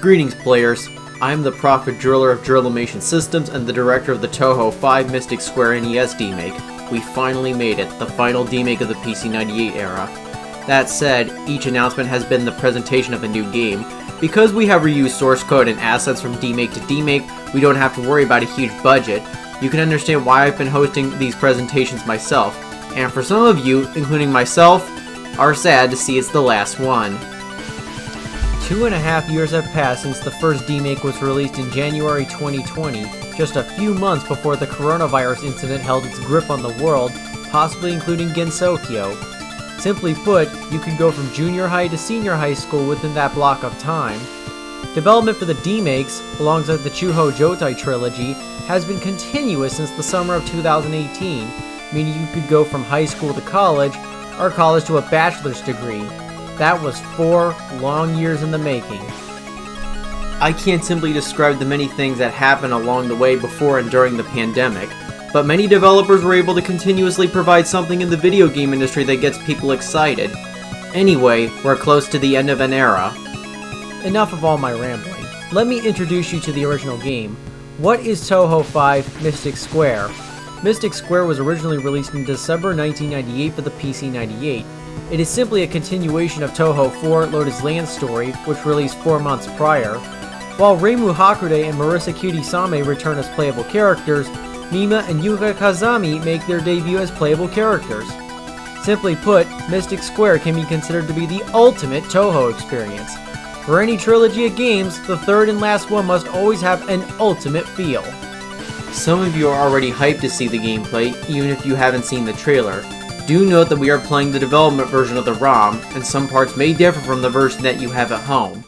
Greetings players, I am the Prophet Driller of Drillimation Systems and the director of the Touhou 5 Mystic Square NES Demake. We finally made it, the final demake of the PC98 era. That said, each announcement has been the presentation of a new game. Because we have reused source code and assets from Demake to Demake, we don't have to worry about a huge budget. You can understand why I've been hosting these presentations myself, and for some of you, including myself, are sad to see it's the last one. 2.5 years have passed since the first Demake was released in January 2020, just a few months before the coronavirus incident held its grip on the world, possibly including Gensokyo. Simply put, you could go from junior high to senior high school within that block of time. Development for the Demakes, alongside the Chuhou Joutai trilogy, has been continuous since the summer of 2018, meaning you could go from high school to college, or college to a bachelor's degree. That was 4 long years in the making. I can't simply describe the many things that happened along the way before and during the pandemic, but many developers were able to continuously provide something in the video game industry that gets people excited. Anyway, we're close to the end of an era. Enough of all my rambling. Let me introduce you to the original game. What is Touhou 5 Mystic Square? Mystic Square was originally released in December 1998 for the PC98. It is simply a continuation of Touhou 4 Lotus Land Story, which released 4 months prior. While Reimu Hakude and Marisa Cutie-same return as playable characters, Mima and Yuka Kazami make their debut as playable characters. Simply put, Mystic Square can be considered to be the ultimate Touhou experience. For any trilogy of games, the third and last one must always have an ultimate feel. Some of you are already hyped to see the gameplay, even if you haven't seen the trailer. Do note that we are playing the development version of the ROM, and some parts may differ from the version that you have at home.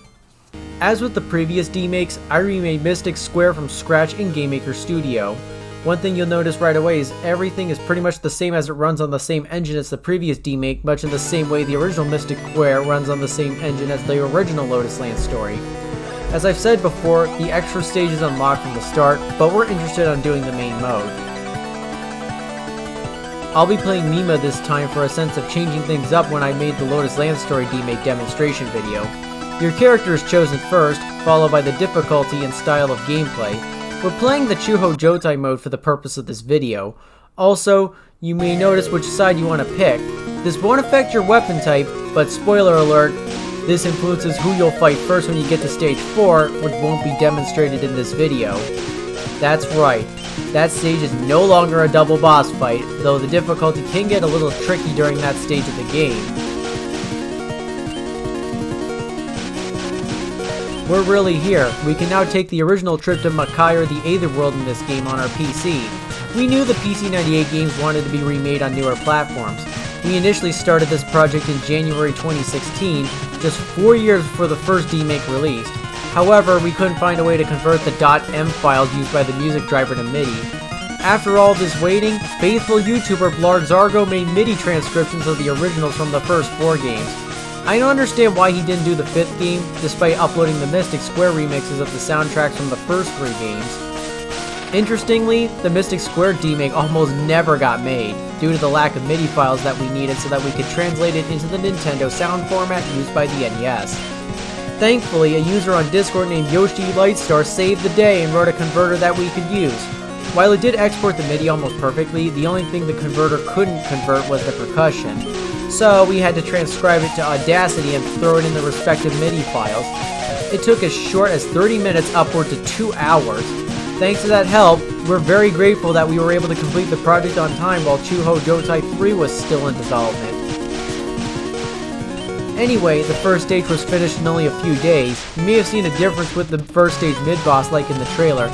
As with the previous Demakes, I remade Mystic Square from scratch in GameMaker Studio. One thing you'll notice right away is everything is pretty much the same as it runs on the same engine as the previous Demake, much in the same way the original Mystic Square runs on the same engine as the original Lotus Land Story. As I've said before, the extra stage is unlocked from the start, but we're interested on doing the main mode. I'll be playing Mima this time for a sense of changing things up when I made the Lotus Land Story Demake demonstration video. Your character is chosen first, followed by the difficulty and style of gameplay. We're playing the Chuhou Joutai mode for the purpose of this video. Also, you may notice which side you want to pick. This won't affect your weapon type, but spoiler alert, this influences who you'll fight first when you get to stage 4, which won't be demonstrated in this video. That's right, that stage is no longer a double boss fight, though the difficulty can get a little tricky during that stage of the game. We're really here. We can now take the original trip to Makai or the Aether World in this game on our PC. We knew the PC98 games wanted to be remade on newer platforms. We initially started this project in January 2016, just 4 years before the first Demake released. However, we couldn't find a way to convert the .m files used by the music driver to MIDI. After all this waiting, faithful YouTuber Blarg Zargo made MIDI transcriptions of the originals from the first 4 games. I don't understand why he didn't do the 5th game, despite uploading the Mystic Square remixes of the soundtracks from the first 3 games. Interestingly, the Mystic Square Demake almost never got made, due to the lack of MIDI files that we needed so that we could translate it into the Nintendo sound format used by the NES. Thankfully, a user on Discord named Yoshi Lightstar saved the day and wrote a converter that we could use. While it did export the MIDI almost perfectly, the only thing the converter couldn't convert was the percussion. So we had to transcribe it to Audacity and throw it in the respective MIDI files. It took as short as 30 minutes upward to 2 hours. Thanks to that help, we're very grateful that we were able to complete the project on time while Chuhou Joutai 3 was still in development. Anyway, the first stage was finished in only a few days. You may have seen a difference with the first stage mid-boss like in the trailer.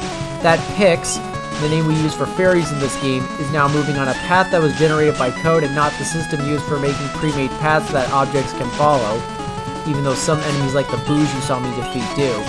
That Pix, the name we use for fairies in this game, is now moving on a path that was generated by code and not the system used for making pre-made paths that objects can follow, even though some enemies like the boos you saw me defeat do.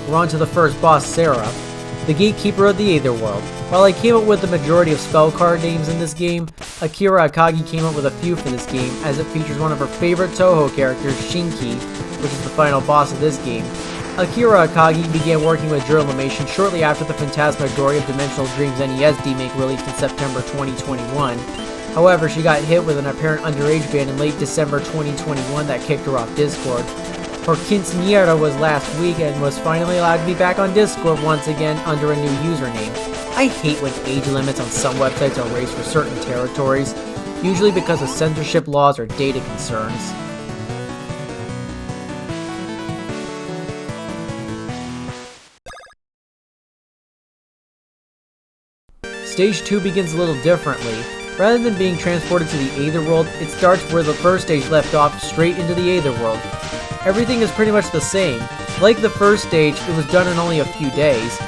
we're on to the first boss, Sarah, the gatekeeper of the Aether World. While I came up with the majority of spell card names in this game, Akira Akagi came up with a few for this game, as it features one of her favorite Touhou characters, Shinki, which is the final boss of this game. Akira Akagi began working with Drillmation shortly after the Phantasmagoria of Dimensional Dreams NES Demake released in September 2021. However, she got hit with an apparent underage ban in late December 2021 that kicked her off Discord. Her quinceañera was last week and was finally allowed to be back on Discord once again under a new username. I hate when age limits on some websites are raised for certain territories, usually because of censorship laws or data concerns. Stage 2 begins a little differently. Rather than being transported to the Aether World, it starts where the first stage left off, straight into the Aether World. Everything is pretty much the same. Like the first stage, it was done in only a few days.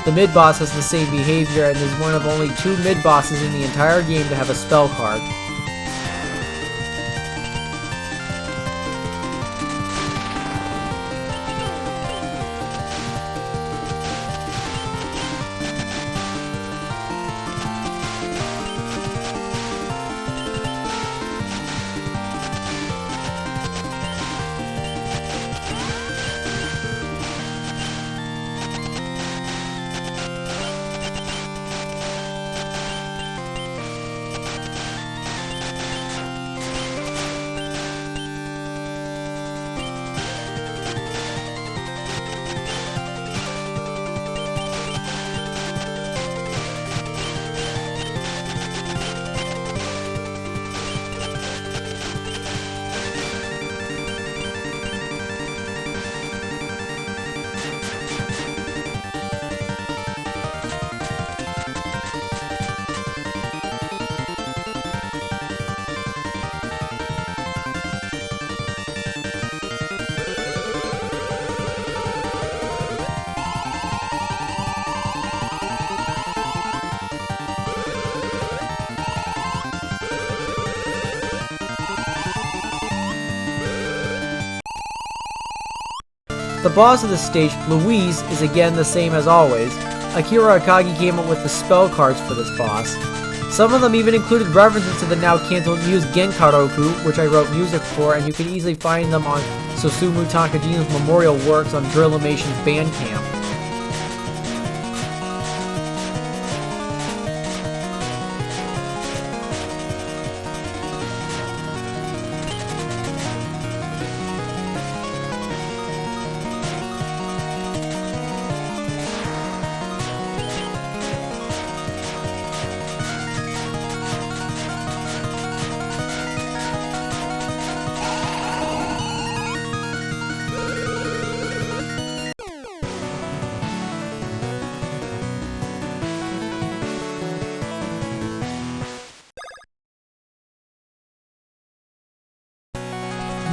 The mid-boss has the same behavior and is one of only 2 mid-bosses in the entire game to have a spell card. The boss of this stage, Louise, is again the same as always. Akira Akagi came up with the spell cards for this boss. Some of them even included references to the now cancelled Muse Genkaroku, which I wrote music for, and you can easily find them on Susumu Takajino's memorial works on Drillmation's Bandcamp.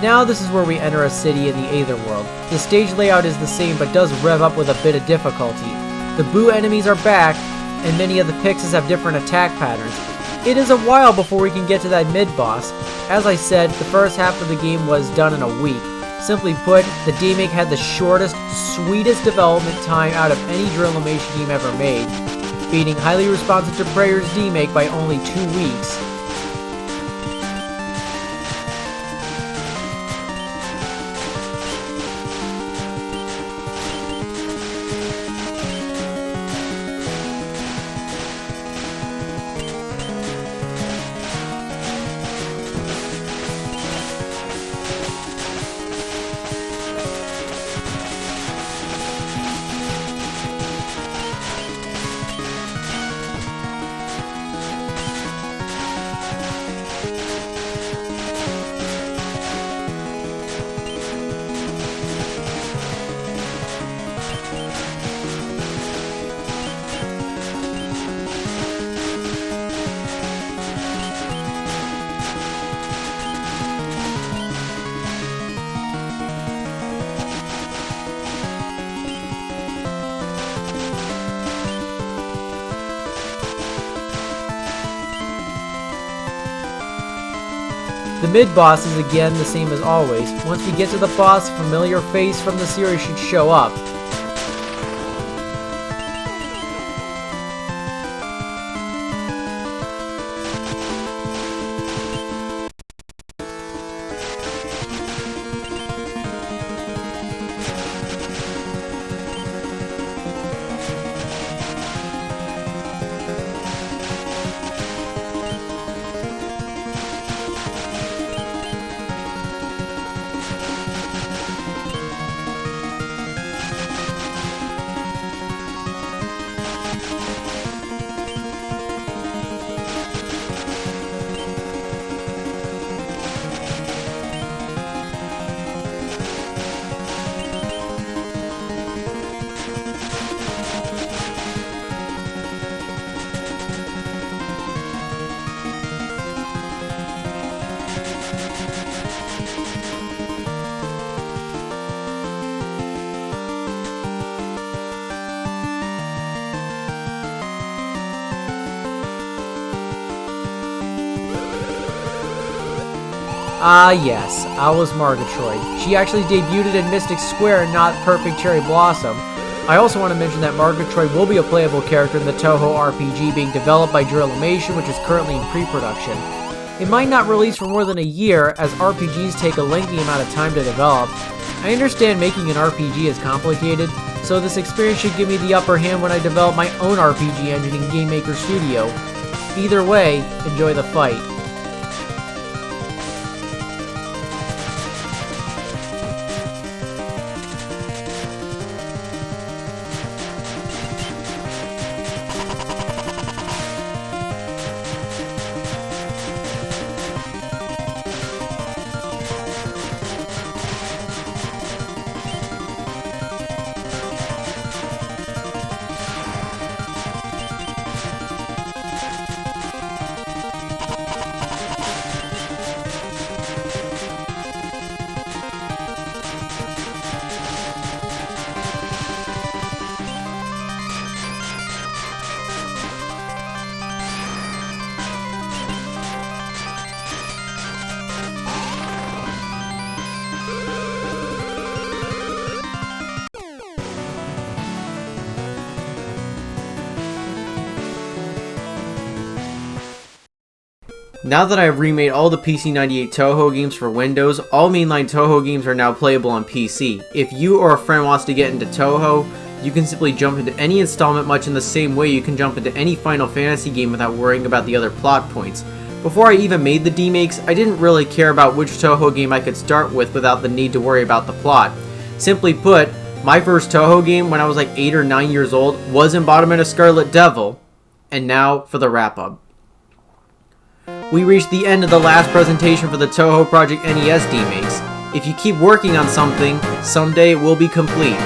Now this is where we enter a city in the Aether World. The stage layout is the same but does rev up with a bit of difficulty. The Boo enemies are back, and many of the Pixes have different attack patterns. It is a while before we can get to that mid-boss. As I said, the first half of the game was done in a week. Simply put, the Demake had the shortest, sweetest development time out of any Drillmation game ever made, beating Highly Responsive to Prayer's Demake by only 2 weeks. The mid-boss is again the same as always. Once we get to the boss, a familiar face from the series should show up. Ah yes, I was Murgatroyd. She actually debuted in Mystic Square and not Perfect Cherry Blossom. I also want to mention that Murgatroyd will be a playable character in the Touhou RPG being developed by Drillmation, which is currently in pre-production. It might not release for more than a year, as RPGs take a lengthy amount of time to develop. I understand making an RPG is complicated, so this experience should give me the upper hand when I develop my own RPG engine in Game Maker Studio. Either way, enjoy the fight. Now that I've remade all the PC98 Touhou games for Windows, all mainline Touhou games are now playable on PC. If you or a friend wants to get into Touhou, you can simply jump into any installment much in the same way you can jump into any Final Fantasy game without worrying about the other plot points. Before I even made the demakes, I didn't really care about which Touhou game I could start with without the need to worry about the plot. Simply put, my first Touhou game when I was like 8 or 9 years old was Embodiment of Scarlet Devil. And now for the wrap-up. We reached the end of the last presentation for the Touhou Project NES Demakes. If you keep working on something, someday it will be complete.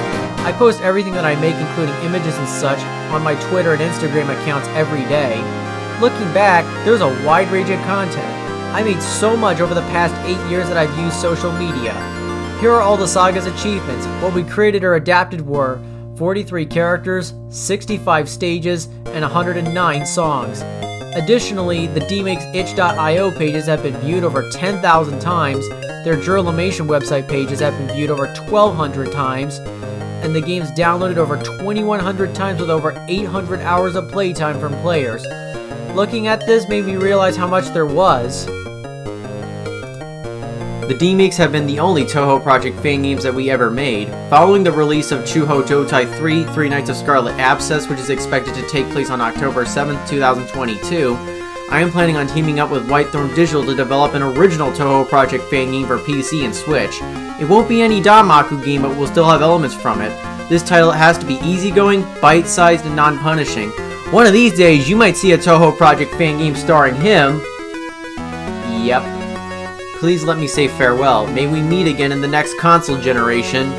I post everything that I make, including images and such, on my Twitter and Instagram accounts every day. Looking back, there's a wide range of content. I made so much over the past 8 years that I've used social media. Here are all the Saga's achievements. What we created or adapted were 43 characters, 65 stages, and 109 songs. Additionally, the Demake's itch.io pages have been viewed over 10,000 times, their Drillmation website pages have been viewed over 1,200 times, and the game's downloaded over 2,100 times with over 800 hours of playtime from players. Looking at this made me realize how much there was. The Demakes have been the only Touhou Project fan games that we ever made. Following the release of Chuhou Joutai 3, Three Nights of Scarlet Abscess, which is expected to take place on October 7th, 2022, I am planning on teaming up with Whitethorn Digital to develop an original Touhou Project fan game for PC and Switch. It won't be any Danmaku game, but we'll still have elements from it. This title has to be easygoing, bite-sized, and non-punishing. One of these days, you might see a Touhou Project fan game starring him. Yep. Please let me say farewell. May we meet again in the next console generation.